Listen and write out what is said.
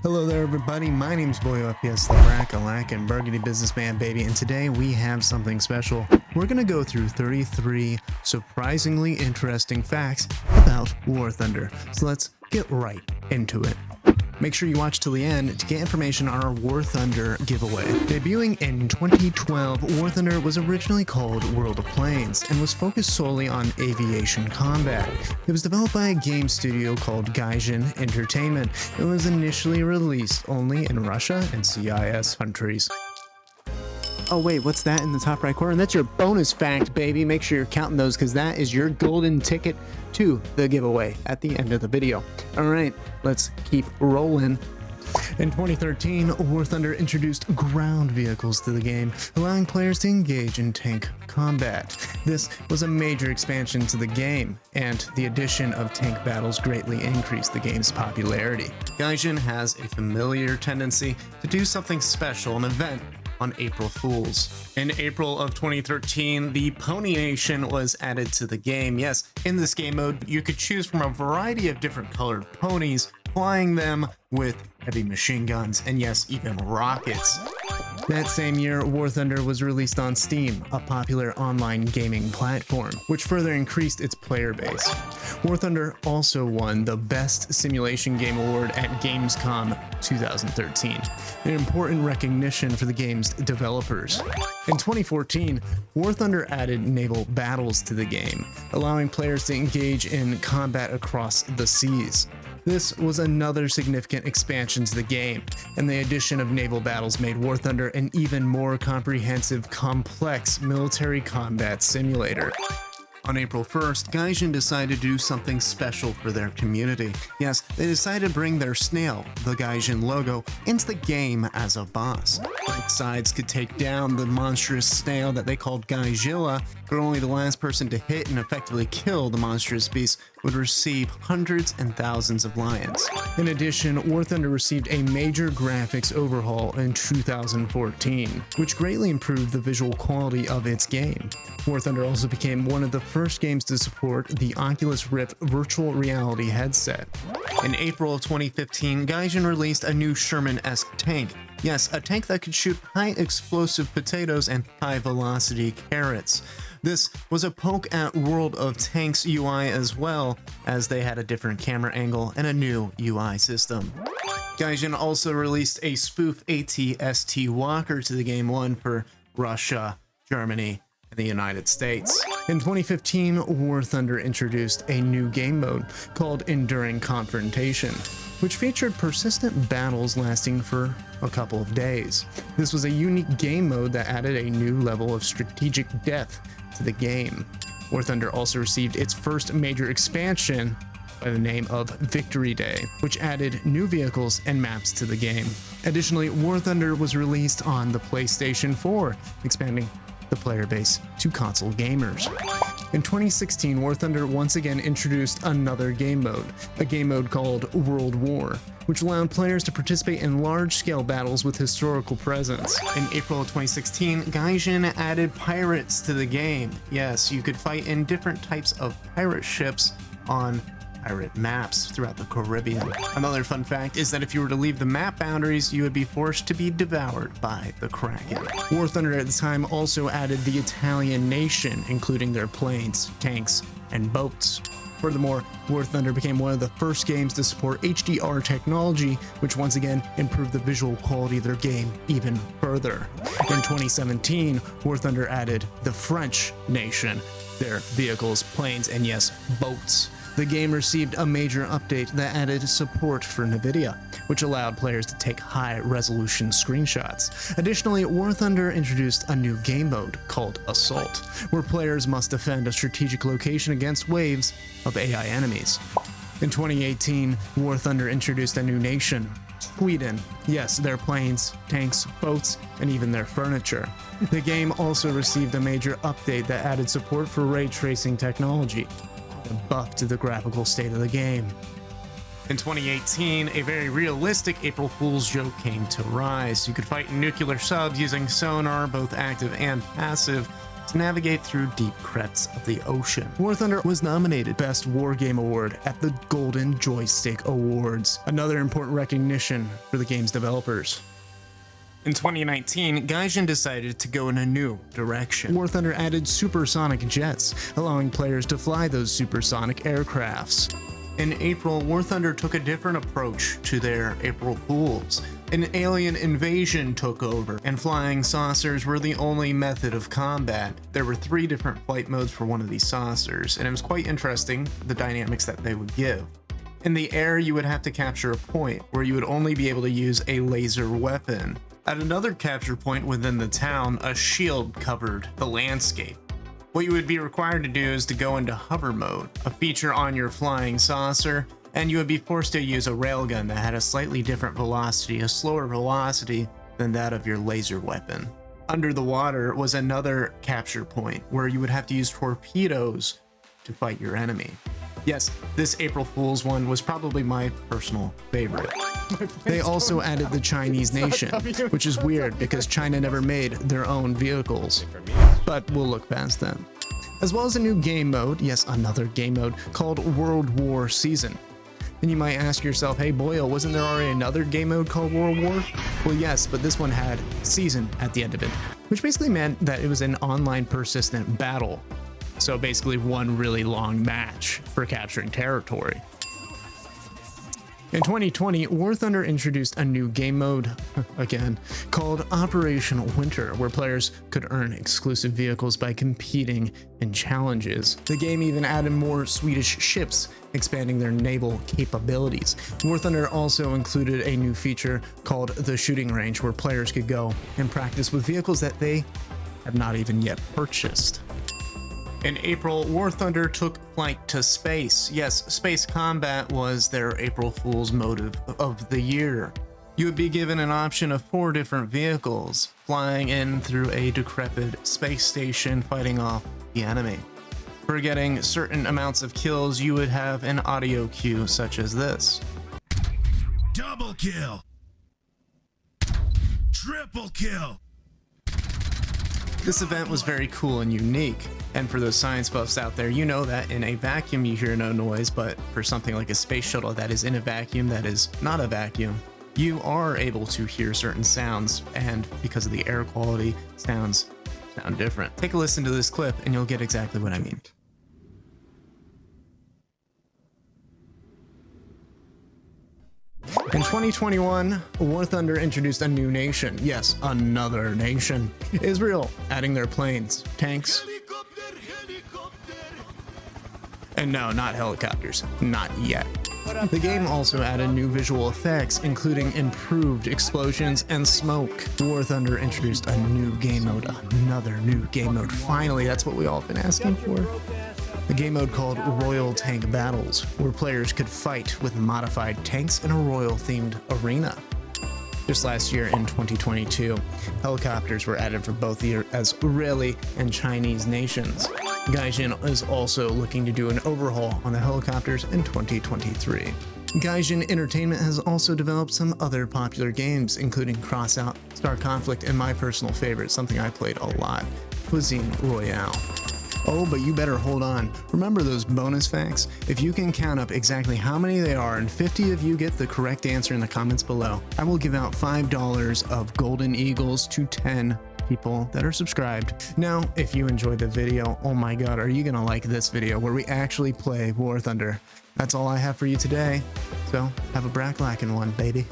Hello there everybody, my name's BoyoFPS, the Brack-a-lack and Burgundy Businessman baby, and today we have something special. We're gonna go through 33 surprisingly interesting facts about Warthunder, so let's get right into it. Make sure you watch till the end to get information on our Warthunder giveaway. Debuting in 2012, Warthunder was originally called World of Planes and was focused solely on aviation combat. It was developed by a game studio called Gaijin Entertainment. It was initially released only in Russia and CIS countries. Oh wait, what's that in the top right corner? That's your bonus fact, baby. Make sure you're counting those because that is your golden ticket to the giveaway at the end of the video. All right, let's keep rolling. In 2013, Warthunder introduced ground vehicles to the game, allowing players to engage in tank combat. This was a major expansion to the game, and the addition of tank battles greatly increased the game's popularity. Gaijin has a familiar tendency to do something special, an event on April Fools. In April of 2013, the Pony Nation was added to the game. Yes, in this game mode, you could choose from a variety of different colored ponies, flying them with heavy machine guns, and yes, even rockets. That same year, Warthunder was released on Steam, a popular online gaming platform, which further increased its player base. Warthunder also won the Best Simulation Game Award at Gamescom 2013, an important recognition for the game's developers. In 2014, Warthunder added naval battles to the game, allowing players to engage in combat across the seas. This was another significant expansion to the game, and the addition of naval battles made Warthunder an even more comprehensive, complex military combat simulator. On April 1st, Gaijin decided to do something special for their community. Yes, they decided to bring their snail, the Gaijin logo, into the game as a boss. Both sides could take down the monstrous snail that they called Gaijilla, but only the last person to hit and effectively kill the monstrous beast would receive hundreds and thousands of lions. In addition, Warthunder received a major graphics overhaul in 2014, which greatly improved the visual quality of its game. Warthunder also became one of the first games to support the Oculus Rift virtual reality headset. In April of 2015, Gaijin released a new Sherman-esque tank. Yes, a tank that could shoot high explosive potatoes and high velocity carrots. This was a poke at World of Tanks UI as well, as they had a different camera angle and a new UI system. Gaijin also released a spoof AT-ST Walker to the game, one for Russia, Germany, and the United States. In 2015, Warthunder introduced a new game mode called Enduring Confrontation, which featured persistent battles lasting for a couple of days. This was a unique game mode that added a new level of strategic depth to the game. Warthunder also received its first major expansion by the name of Victory Day, which added new vehicles and maps to the game. Additionally, Warthunder was released on the PlayStation 4, expanding the player base to console gamers. In 2016, Warthunder once again introduced another game mode, a game mode called World War, which allowed players to participate in large-scale battles with historical presence. In April of 2016, Gaijin added pirates to the game. Yes, you could fight in different types of pirate ships on pirate maps throughout the Caribbean. Another fun fact is that if you were to leave the map boundaries, you would be forced to be devoured by the Kraken. Warthunder at the time also added the Italian nation, including their planes, tanks, and boats. Furthermore, Warthunder became one of the first games to support HDR technology, which once again improved the visual quality of their game even further. In 2017, Warthunder added the French nation, their vehicles, planes, and yes, boats. The game received a major update that added support for NVIDIA, which allowed players to take high-resolution screenshots. Additionally, Warthunder introduced a new game mode called Assault, where players must defend a strategic location against waves of AI enemies. In 2018, Warthunder introduced a new nation, Sweden. Yes, their planes, tanks, boats, and even their furniture. The game also received a major update that added support for ray tracing technology, a buff to the graphical state of the game. In 2018, a very realistic April Fool's joke came to rise. You could fight nuclear subs using sonar, both active and passive. to navigate through deep crests of the ocean. Warthunder was nominated Best War Game Award at the Golden Joystick Awards, another important recognition for the game's developers. In 2019, Gaijin decided to go in a new direction. Warthunder added supersonic jets, allowing players to fly those supersonic aircrafts. In April, Warthunder took a different approach to their April Fools. An alien invasion took over, and flying saucers were the only method of combat. There were 3 different flight modes for one of these saucers, and it was quite interesting, the dynamics that they would give. In the air, you would have to capture a point, where you would only be able to use a laser weapon. At another capture point within the town, a shield covered the landscape. What you would be required to do is to go into hover mode, a feature on your flying saucer, and you would be forced to use a railgun that had a slightly different velocity, a slower velocity than that of your laser weapon. Under the water was another capture point where you would have to use torpedoes to fight your enemy. Yes, this April Fool's one was probably my personal favorite. They also added the Chinese nation, which is weird because China never made their own vehicles, but we'll look past that. As well as a new game mode, yes, another game mode, called World War Season. And you might ask yourself, hey Boyo, wasn't there already another game mode called World War? Well yes, but this one had season at the end of it, which basically meant that it was an online persistent battle. So basically one really long match for capturing territory. In 2020, Warthunder introduced a new game mode, again, called Operation Winter, where players could earn exclusive vehicles by competing in challenges. The game even added more Swedish ships, expanding their naval capabilities. Warthunder also included a new feature called the Shooting Range, where players could go and practice with vehicles that they have not even yet purchased. In April, Warthunder took flight to space. Yes, space combat was their April Fool's motive of the year. You would be given an option of 4 different vehicles, flying in through a decrepit space station fighting off the enemy. For getting certain amounts of kills, you would have an audio cue such as this. Double kill. Triple kill. This event was very cool and unique, and for those science buffs out there, you know that in a vacuum you hear no noise, but for something like a space shuttle that is in a vacuum that is not a vacuum, you are able to hear certain sounds, and because of the air quality, sounds sound different. Take a listen to this clip and you'll get exactly what I mean. In 2021, Warthunder introduced a new nation. Yes, another nation. Israel, adding their planes, tanks, and no, not helicopters. Not yet. The game also added new visual effects, including improved explosions and smoke. Warthunder introduced a new game mode, another new game mode. Finally, that's what we all have been asking for. A game mode called Royal Tank Battles, where players could fight with modified tanks in a royal-themed arena. Just last year in 2022, helicopters were added for both the Israeli and Chinese nations. Gaijin is also looking to do an overhaul on the helicopters in 2023. Gaijin Entertainment has also developed some other popular games, including Crossout, Star Conflict, and my personal favorite, something I played a lot, Cuisine Royale. Oh, but you better hold on. Remember those bonus facts? If you can count up exactly how many they are and 50 of you get the correct answer in the comments below, I will give out $5 of Golden Eagles to 10 people that are subscribed. Now, if you enjoyed the video, oh my god, are you gonna like this video where we actually play Warthunder? That's all I have for you today. So, have a bracklacken one, baby.